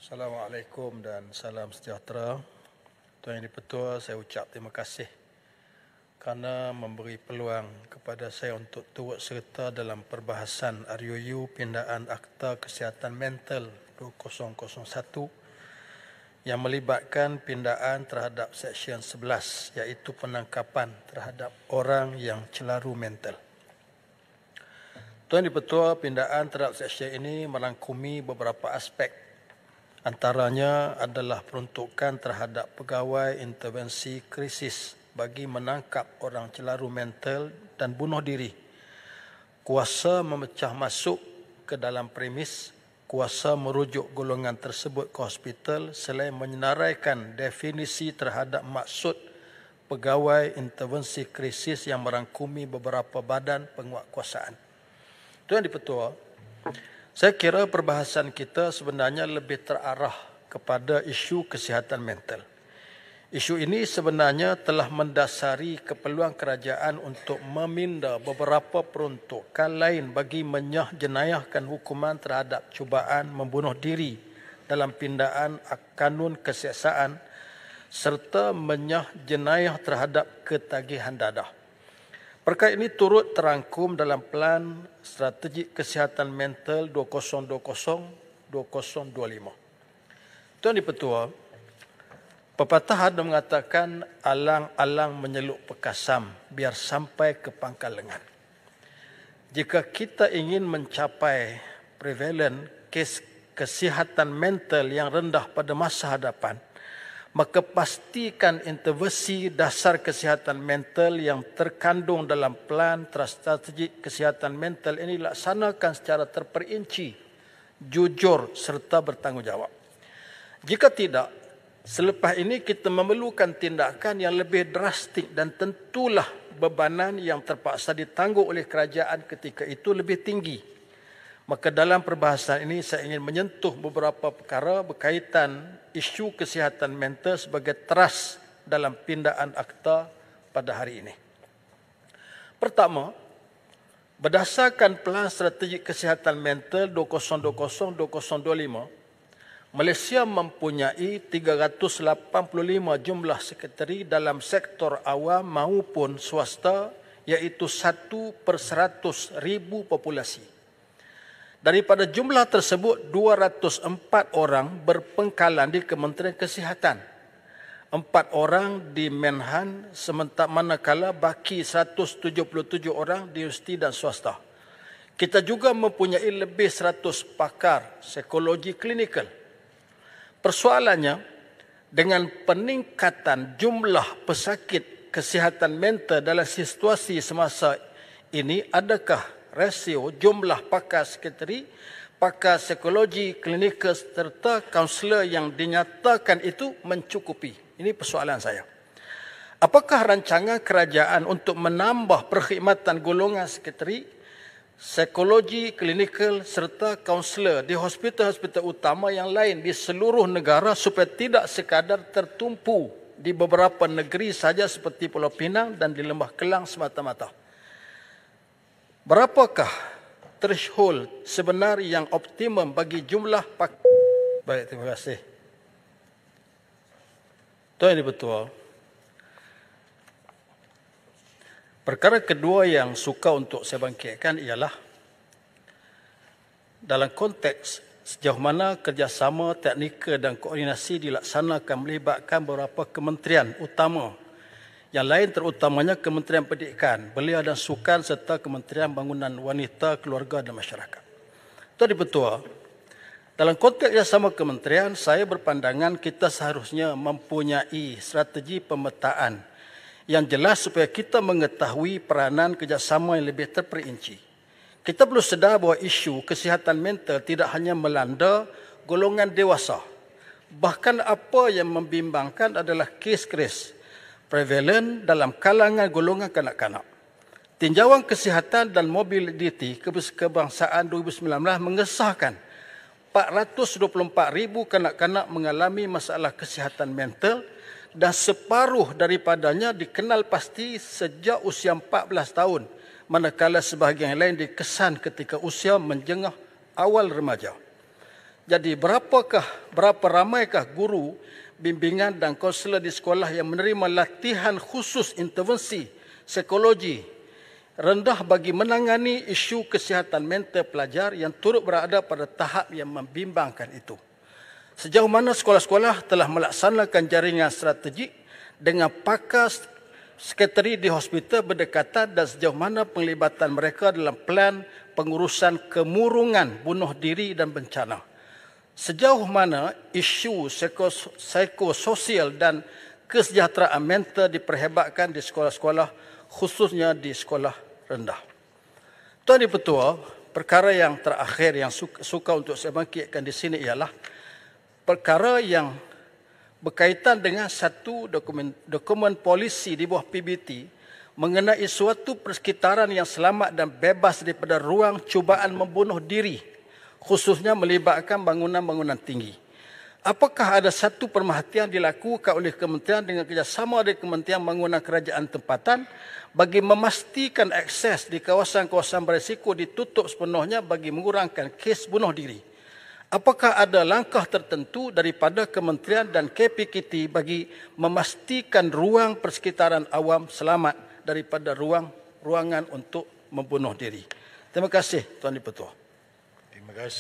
Assalamualaikum dan salam sejahtera. Tuan Yang di-Pertua, saya ucap terima kasih kerana memberi peluang kepada saya untuk turut serta dalam perbahasan RUU Pindaan Akta Kesihatan Mental 2001 yang melibatkan pindaan terhadap Seksyen 11 iaitu penangkapan terhadap orang yang celaru mental. Tuan di-Pertua, pindaan terhadap Seksyen ini merangkumi beberapa aspek. Antaranya adalah peruntukan terhadap pegawai intervensi krisis bagi menangkap orang celaru mental dan bunuh diri, kuasa memecah masuk ke dalam premis, kuasa merujuk golongan tersebut ke hospital selain menyenaraikan definisi terhadap maksud pegawai intervensi krisis yang merangkumi beberapa badan penguatkuasaan. Tuan di-Pertua, saya kira perbahasan kita sebenarnya lebih terarah kepada isu kesihatan mental. Isu ini sebenarnya telah mendasari keperluan kerajaan untuk meminda beberapa peruntukan lain bagi menyah jenayahkan hukuman terhadap cubaan membunuh diri dalam pindaan kanun keseksaan serta menyah jenayah terhadap ketagihan dadah. Perkara ini turut terangkum dalam Pelan Strategik Kesihatan Mental 2020-2025. Tuan di-Pertua, pepatah ada mengatakan alang-alang menyeluk pekasam biar sampai ke pangkal lengan. Jika kita ingin mencapai prevalent kes kesihatan mental yang rendah pada masa hadapan, maka pastikan intervensi dasar kesihatan mental yang terkandung dalam Pelan Strategik Kesihatan Mental ini dilaksanakan secara terperinci, jujur serta bertanggungjawab. Jika tidak, selepas ini kita memerlukan tindakan yang lebih drastik dan tentulah bebanan yang terpaksa ditanggung oleh kerajaan ketika itu lebih tinggi. Maka dalam perbahasan ini saya ingin menyentuh beberapa perkara berkaitan isu kesihatan mental sebagai teras dalam pindaan akta pada hari ini. Pertama, berdasarkan Pelan Strategik Kesihatan Mental 2020-2025, Malaysia mempunyai 385 jumlah sekretari dalam sektor awam maupun swasta iaitu 1/100,000 populasi. Daripada jumlah tersebut, 204 orang berpengkalan di Kementerian Kesihatan, 4 orang di Menhan, sementara manakala baki 177 orang di universiti dan swasta. Kita juga mempunyai lebih 100 pakar psikologi klinikal. Persoalannya, dengan peningkatan jumlah pesakit kesihatan mental dalam situasi semasa ini, adakah rasio jumlah pakar sekretari, pakar psikologi klinikal serta kaunselor yang dinyatakan itu mencukupi? Ini persoalan saya. Apakah rancangan kerajaan untuk menambah perkhidmatan golongan sekretari, psikologi klinikal serta kaunselor di hospital-hospital utama yang lain di seluruh negara supaya tidak sekadar tertumpu di beberapa negeri saja seperti Pulau Pinang dan di Lembah Kelang semata-mata? Berapakah threshold sebenar yang optimum bagi jumlah pakar? Baik, terima kasih. Tuan Yang di-Pertua, perkara kedua yang suka untuk saya bangkitkan ialah dalam konteks sejauh mana kerjasama teknikal dan koordinasi dilaksanakan melibatkan beberapa kementerian utama yang lain, terutamanya Kementerian Pendidikan, Belia dan Sukan serta Kementerian Bangunan Wanita, Keluarga dan Masyarakat. Tuan di-Pertua, dalam konteks yang sama kementerian, saya berpandangan kita seharusnya mempunyai strategi pemetaan yang jelas supaya kita mengetahui peranan kerjasama yang lebih terperinci. Kita perlu sedar bahawa isu kesihatan mental tidak hanya melanda golongan dewasa. Bahkan apa yang membimbangkan adalah kes-kes prevalent dalam kalangan golongan kanak-kanak. Tinjauan Kesihatan dan Mobiliti Kebangsaan 2019 mengesahkan 424,000 kanak-kanak mengalami masalah kesihatan mental dan separuh daripadanya dikenal pasti sejak usia 14 tahun, manakala sebahagian lain dikesan ketika usia menjengah awal remaja. Jadi berapa ramaikah guru, bimbingan dan kaunselor di sekolah yang menerima latihan khusus intervensi psikologi rendah bagi menangani isu kesihatan mental pelajar yang turut berada pada tahap yang membimbangkan itu? Sejauh mana sekolah-sekolah telah melaksanakan jaringan strategik dengan pakar sekretari di hospital berdekatan dan sejauh mana penglibatan mereka dalam plan pengurusan kemurungan, bunuh diri dan bencana? Sejauh mana isu psikososial dan kesejahteraan mental diperhebatkan di sekolah-sekolah, khususnya di sekolah rendah? Tuan Di-Pertua, perkara yang terakhir yang suka untuk saya bangkitkan di sini ialah perkara yang berkaitan dengan satu dokumen polisi di bawah PBT mengenai suatu persekitaran yang selamat dan bebas daripada ruang cubaan membunuh diri, khususnya melibatkan bangunan-bangunan tinggi. Apakah ada satu pemerhatian dilakukan oleh kementerian dengan kerjasama dengan Kementerian Bangunan Kerajaan Tempatan bagi memastikan akses di kawasan-kawasan berisiko ditutup sepenuhnya bagi mengurangkan kes bunuh diri? Apakah ada langkah tertentu daripada kementerian dan KPKT bagi memastikan ruang persekitaran awam selamat daripada ruangan untuk membunuh diri? Terima kasih, Tuan Di-Pertua. Terima kasih.